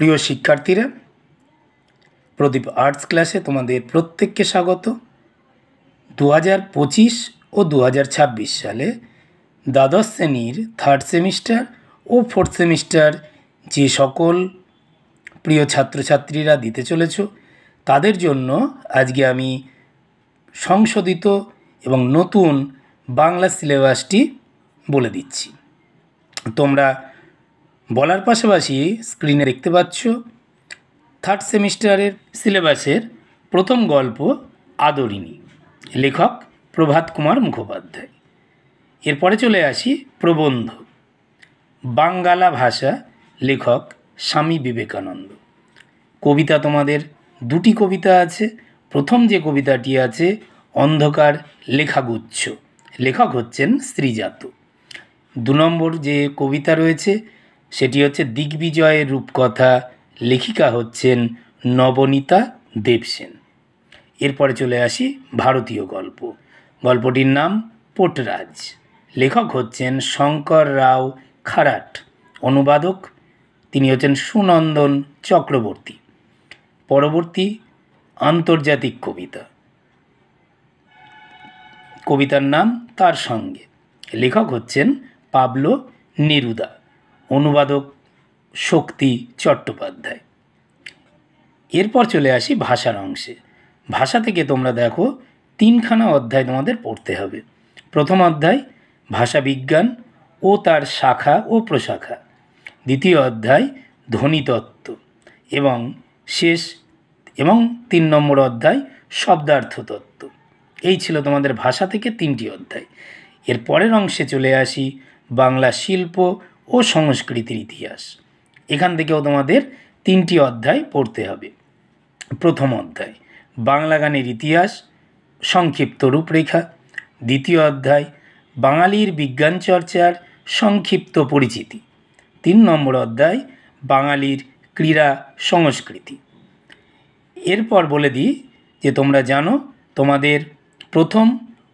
প্রিয় শিক্ষার্থীরা, প্রদীপ আর্টস ক্লাসে তোমাদের প্রত্যেককে স্বাগত। 2025 ও 2026 সালে দ্বাদশ শ্রেণীর থার্ড সেমিস্টার ও ফোর্থ সেমিস্টার যে সকল প্রিয় ছাত্রছাত্রীরা দিতে চলেছ, তাদের জন্য আজকে আমি সংশোধিত এবং নতুন বাংলা সিলেবাসটি বলে দিচ্ছি। তোমরা বলার পাশাপাশি স্ক্রিনে দেখতে পাচ্ছ থার্ড সেমিস্টারের সিলেবাসের প্রথম গল্প আদরিণী, লেখক প্রভাত কুমার মুখোপাধ্যায়। এরপরে চলে আসি প্রবন্ধ, বাঙ্গালা ভাষা, লেখক স্বামী বিবেকানন্দ। কবিতা তোমাদের দুটি কবিতা আছে। প্রথম যে কবিতাটি আছে অন্ধকার লেখাগুচ্ছ, লেখক হচ্ছেন শ্রীজাত। 2 নম্বর যে কবিতা রয়েছে সেটি হচ্ছে দিগ্বিজয়ের রূপকথা, লেখিকা হচ্ছেন নবনীতা দেবসেন। এরপরে চলে আসি ভারতীয় গল্প, গল্পটির নাম পোটরাজ, লেখক হচ্ছেন শঙ্কর রাও খারাট, অনুবাদক তিনি হচ্ছেন সুনন্দন চক্রবর্তী। পরবর্তী আন্তর্জাতিক কবিতা, কবিতার নাম তার সঙ্গে, লেখক হচ্ছেন পাবলো নেরুদা, অনুবাদক শক্তি চট্টোপাধ্যায়। এরপর চলে আসি ভাষার অংশে। ভাষা থেকে তোমরা দেখো 3খানা অধ্যায় তোমাদের পড়তে হবে। প্রথম অধ্যায় ভাষা বিজ্ঞান ও তার শাখা ও প্রশাখা, দ্বিতীয় অধ্যায় ধ্বনিতত্ত্ব এবং 3 নম্বর অধ্যায় শব্দার্থ তত্ত্ব। এই ছিল তোমাদের ভাষা থেকে 3টি অধ্যায়। এর পরের অংশে চলে আসি বাংলা শিল্প ও সংস্কৃতির ইতিহাস। এখান থেকেও তোমাদের 3টি অধ্যায় পড়তে হবে। প্রথম অধ্যায় বাংলা গানের ইতিহাস, সংক্ষিপ্ত রূপরেখা। দ্বিতীয় অধ্যায় বাঙালির বিজ্ঞান চর্চার সংক্ষিপ্ত পরিচিতি। 3 নম্বর অধ্যায় বাঙালির ক্রীড়া সংস্কৃতি। এরপর বলে দিই যে তোমরা জানো তোমাদের প্রথম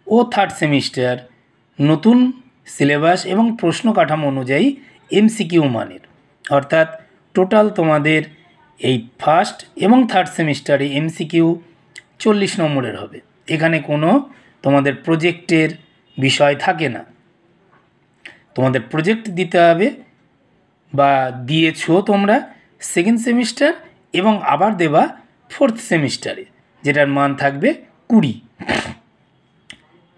ও থার্ড সেমিস্টার নতুন সিলেবাস এবং প্রশ্ন কাঠামো অনুযায়ী এমসিকিউ মানের, অর্থাৎ টোটাল তোমাদের এই ফার্স্ট এবং থার্ড সেমিস্টারে এমসিকিউ 40 নম্বরের হবে। এখানে কোনো তোমাদের প্রজেক্টের বিষয় থাকে না। তোমাদের প্রজেক্ট দিতে হবে বা দিয়েছো তোমরা সেকেন্ড সেমিস্টার এবং আবার দেবা ফোর্থ সেমিস্টারে, যেটার মান থাকবে 20।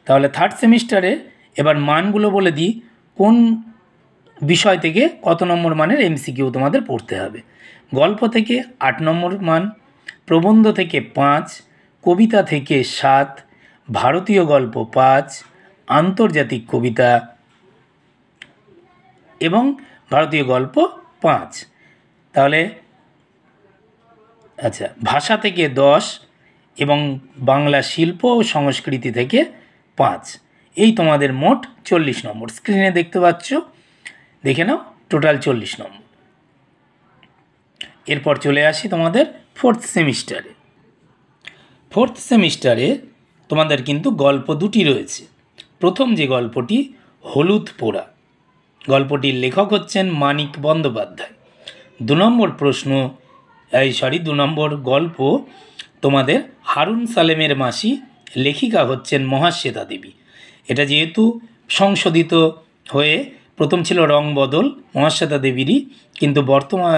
তাহলে থার্ড সেমিস্টারে এবার মানগুলো বলে দিই, কোন বিষয় থেকে কত নম্বর মানের এমসিকিউ তোমাদের পড়তে হবে। গল্প থেকে 8 নম্বর মান, প্রবন্ধ থেকে 5, কবিতা থেকে 7, ভারতীয় গল্প 5, আন্তর্জাতিক কবিতা এবং ভারতীয় গল্প 5। তাহলে আচ্ছা, ভাষা থেকে 10 এবং বাংলা শিল্প ও সংস্কৃতি থেকে 5। এই তোমাদের মোট 40 নম্বর। স্ক্রিনে দেখতে পাচ্ছ, দেখে নাও, টোটাল 40 নম্বর। এরপর চলে আসি তোমাদের ফোর্থ সেমিস্টারে। ফোর্থ সেমিস্টারে তোমাদের কিন্তু গল্প দুটি রয়েছে। প্রথম যে গল্পটি হলুদ পোড়া, গল্পটির লেখক হচ্ছেন মানিক বন্দ্যোপাধ্যায়। 2 নম্বর গল্প তোমাদের হারুন সালেমের মাসি, লেখিকা হচ্ছেন মহাশ্বেতা দেবী। এটা যেহেতু সংশোধিত হয়ে প্রথম ছিল রং বদল মহাশ্বেতা দেবীরই, কিন্তু বর্তমান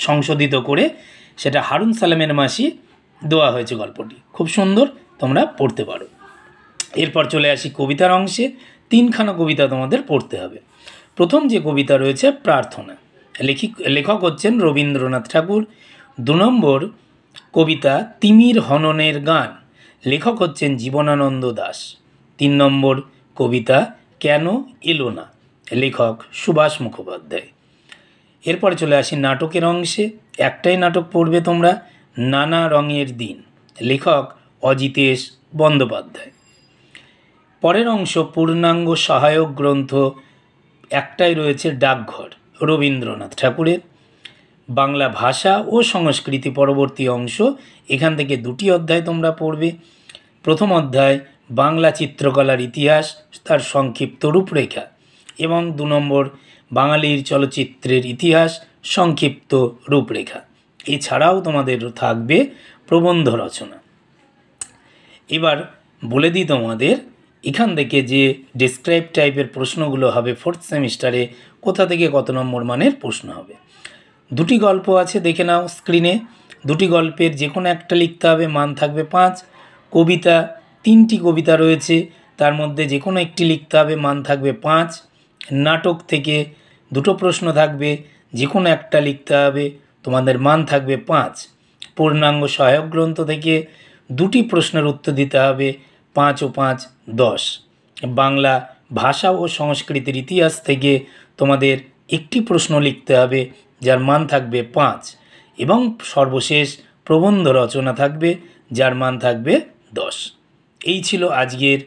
সংশোধিত করে সেটা হারুন সালেমের মাসি দেওয়া হয়েছে। গল্পটি খুব সুন্দর, তোমরা পড়তে পারো। এরপর চলে আসি কবিতার অংশে। 3খানা কবিতা তোমাদের পড়তে হবে। প্রথম যে কবিতা রয়েছে প্রার্থনা, লেখক হচ্ছেন রবীন্দ্রনাথ ঠাকুর। 2 নম্বর কবিতা তিমির হননের গান, লেখক হচ্ছেন জীবনানন্দ দাশ। 3 নম্বর কবিতা কেন এলো না, লেখক সুভাষ মুখোপাধ্যায়। এরপরে চলে আসি নাটকের অংশে। একটাই নাটক পড়বে তোমরা, নানা রঙের দিন, লেখক অজিতেশ বন্দ্যোপাধ্যায়। পরের অংশ পূর্ণাঙ্গ সহায়ক গ্রন্থ, একটাই রয়েছে ডাকঘর, রবীন্দ্রনাথ ঠাকুরের। বাংলা ভাষা ও সংস্কৃতি পরবর্তী অংশ, এখান থেকে 2টি অধ্যায় তোমরা পড়বে। প্রথম অধ্যায় বাংলা চিত্রকলার ইতিহাস, তার সংক্ষিপ্ত রূপরেখা, এবং 2 নম্বর বাঙালির চলচ্চিত্রের ইতিহাস, সংক্ষিপ্ত রূপরেখা। এছাড়াও তোমাদের থাকবে প্রবন্ধ রচনা। এবার বলে দিই তোমাদের এখান থেকে যে ডেসক্রাইব টাইপের প্রশ্নগুলো হবে ফোর্থ সেমিস্টারে কোথা থেকে কত নম্বর মানের প্রশ্ন হবে। দুটি গল্প আছে, দেখে নাও স্ক্রিনে। দুটি গল্পের যে কোনো একটা লিখতে হবে, মান থাকবে 5। কবিতা, 3টি কবিতা রয়েছে, তার মধ্যে যে কোনো একটি লিখতে হবে, মান থাকবে 5। নাটক থেকে 2টো প্রশ্ন থাকবে, যে কোনো একটা লিখতে হবে, তোমাদের মান থাকবে 5। পূর্ণাঙ্গ সহায়ক গ্রন্থ থেকে 2টি প্রশ্নের উত্তর দিতে হবে, 5 ও 5 10। বাংলা ভাষা ও সংস্কৃতির ইতিহাস থেকে তোমাদের একটি প্রশ্ন লিখতে হবে, যার মান থাকবে 5। এবং সর্বশেষ প্রবন্ধ রচনা থাকবে, যার মান থাকবে 10। এই ছিল আজকের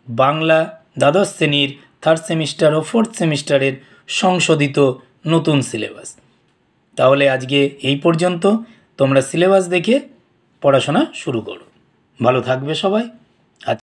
বাংলা দ্বাদশ শ্রেণীর থার্ড সেমিস্টার ও ফোর্থ সেমিস্টারের সংশোধিত নতুন সিলেবাস। তাহলে আজকে এই পর্যন্ত, তোমরা সিলেবাস দেখে পড়াশোনা শুরু করো। ভালো থাকবে সবাই।